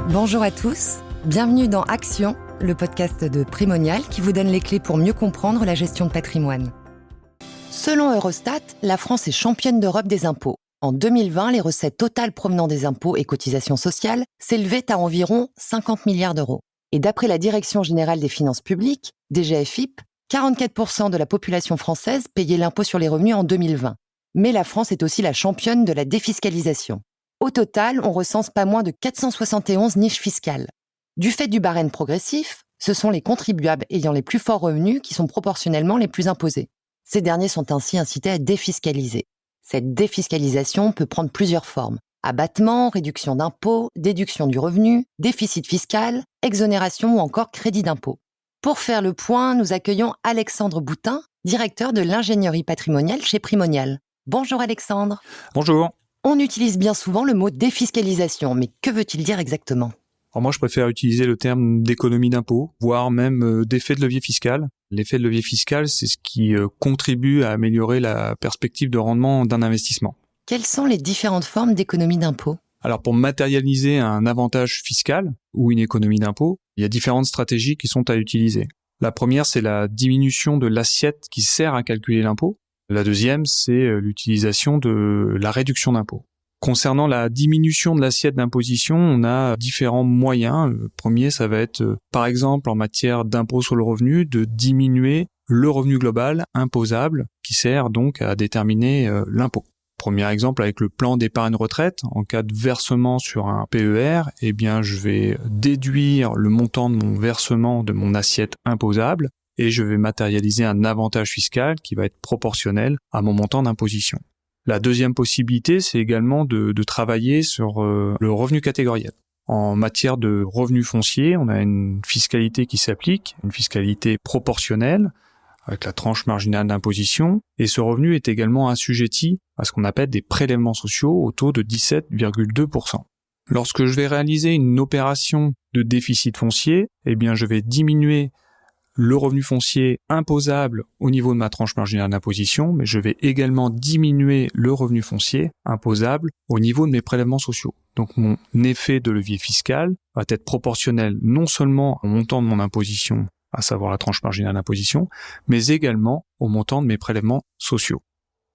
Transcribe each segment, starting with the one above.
Bonjour à tous, bienvenue dans Action, le podcast de Primonial qui vous donne les clés pour mieux comprendre la gestion de patrimoine. Selon Eurostat, la France est championne d'Europe des impôts. En 2020, les recettes totales provenant des impôts et cotisations sociales s'élevaient à environ 50 milliards d'euros. Et d'après la Direction générale des finances publiques, DGFiP, 44% de la population française payait l'impôt sur les revenus en 2020. Mais la France est aussi la championne de la défiscalisation. Au total, on recense pas moins de 471 niches fiscales. Du fait du barème progressif, ce sont les contribuables ayant les plus forts revenus qui sont proportionnellement les plus imposés. Ces derniers sont ainsi incités à défiscaliser. Cette défiscalisation peut prendre plusieurs formes. Abattement, réduction d'impôts, déduction du revenu, déficit fiscal, exonération ou encore crédit d'impôt. Pour faire le point, nous accueillons Alexandre Boutin, directeur de l'ingénierie patrimoniale chez Primonial. Bonjour Alexandre. Bonjour. On utilise bien souvent le mot défiscalisation, mais que veut-il dire exactement ? Alors moi, je préfère utiliser le terme d'économie d'impôt, voire même d'effet de levier fiscal. L'effet de levier fiscal, c'est ce qui contribue à améliorer la perspective de rendement d'un investissement. Quelles sont les différentes formes d'économie d'impôt ? Alors pour matérialiser un avantage fiscal ou une économie d'impôt, il y a différentes stratégies qui sont à utiliser. La première, c'est la diminution de l'assiette qui sert à calculer l'impôt. La deuxième, c'est l'utilisation de la réduction d'impôt. Concernant la diminution de l'assiette d'imposition, on a différents moyens. Le premier, ça va être, par exemple, en matière d'impôt sur le revenu, de diminuer le revenu global imposable qui sert donc à déterminer l'impôt. Premier exemple, avec le plan d'épargne retraite, en cas de versement sur un PER, je vais déduire le montant de mon versement de mon assiette imposable et je vais matérialiser un avantage fiscal qui va être proportionnel à mon montant d'imposition. La deuxième possibilité, c'est également de travailler sur le revenu catégoriel. En matière de revenus fonciers, on a une fiscalité qui s'applique, une fiscalité proportionnelle, avec la tranche marginale d'imposition, et ce revenu est également assujetti à ce qu'on appelle des prélèvements sociaux au taux de 17,2%. Lorsque je vais réaliser une opération de déficit foncier, je vais diminuer le revenu foncier imposable au niveau de ma tranche marginale d'imposition, mais je vais également diminuer le revenu foncier imposable au niveau de mes prélèvements sociaux. Donc mon effet de levier fiscal va être proportionnel non seulement au montant de mon imposition, à savoir la tranche marginale d'imposition, mais également au montant de mes prélèvements sociaux.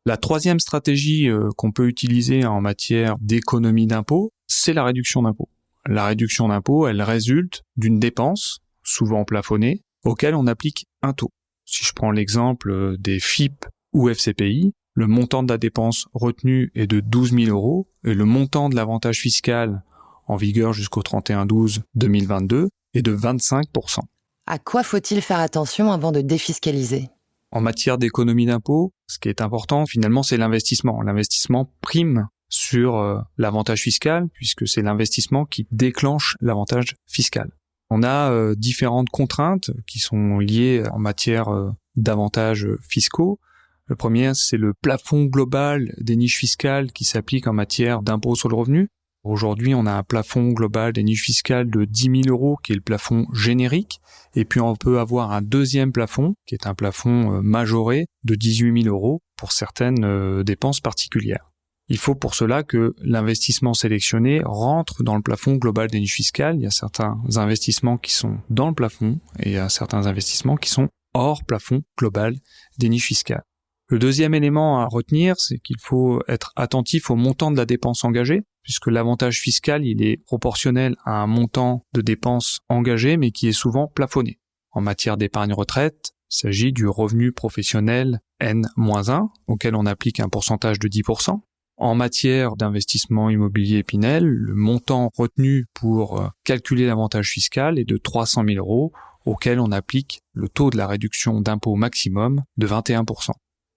La troisième stratégie qu'on peut utiliser en matière d'économie d'impôt, c'est la réduction d'impôt. La réduction d'impôt, elle résulte d'une dépense, souvent plafonnée, auquel on applique un taux. Si je prends l'exemple des FIP ou FCPI, le montant de la dépense retenue est de 12 000 euros et le montant de l'avantage fiscal en vigueur jusqu'au 31/12/2022 est de 25%. À quoi faut-il faire attention avant de défiscaliser ? En matière d'économie d'impôt, ce qui est important finalement, c'est l'investissement. L'investissement prime sur l'avantage fiscal puisque c'est l'investissement qui déclenche l'avantage fiscal. On a différentes contraintes qui sont liées en matière d'avantages fiscaux. Le premier, c'est le plafond global des niches fiscales qui s'applique en matière d'impôt sur le revenu. Aujourd'hui, on a un plafond global des niches fiscales de 10 000 euros qui est le plafond générique. Et puis, on peut avoir un deuxième plafond qui est un plafond majoré de 18 000 euros pour certaines dépenses particulières. Il faut pour cela que l'investissement sélectionné rentre dans le plafond global des niches fiscales. Il y a certains investissements qui sont dans le plafond et il y a certains investissements qui sont hors plafond global des niches fiscales. Le deuxième élément à retenir, c'est qu'il faut être attentif au montant de la dépense engagée, puisque l'avantage fiscal, il est proportionnel à un montant de dépenses engagées, mais qui est souvent plafonné. En matière d'épargne retraite, il s'agit du revenu professionnel N-1, auquel on applique un pourcentage de 10%. En matière d'investissement immobilier Pinel, le montant retenu pour calculer l'avantage fiscal est de 300 000 euros, auquel on applique le taux de la réduction d'impôt maximum de 21%.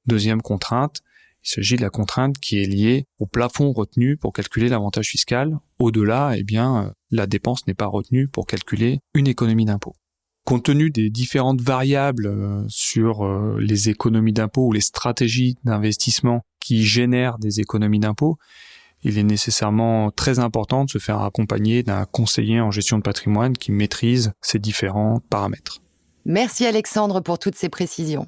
Deuxième contrainte, il s'agit de la contrainte qui est liée au plafond retenu pour calculer l'avantage fiscal. Au-delà, la dépense n'est pas retenue pour calculer une économie d'impôt. Compte tenu des différentes variables sur les économies d'impôt ou les stratégies d'investissement qui génèrent des économies d'impôt, il est nécessairement très important de se faire accompagner d'un conseiller en gestion de patrimoine qui maîtrise ces différents paramètres. Merci Alexandre pour toutes ces précisions.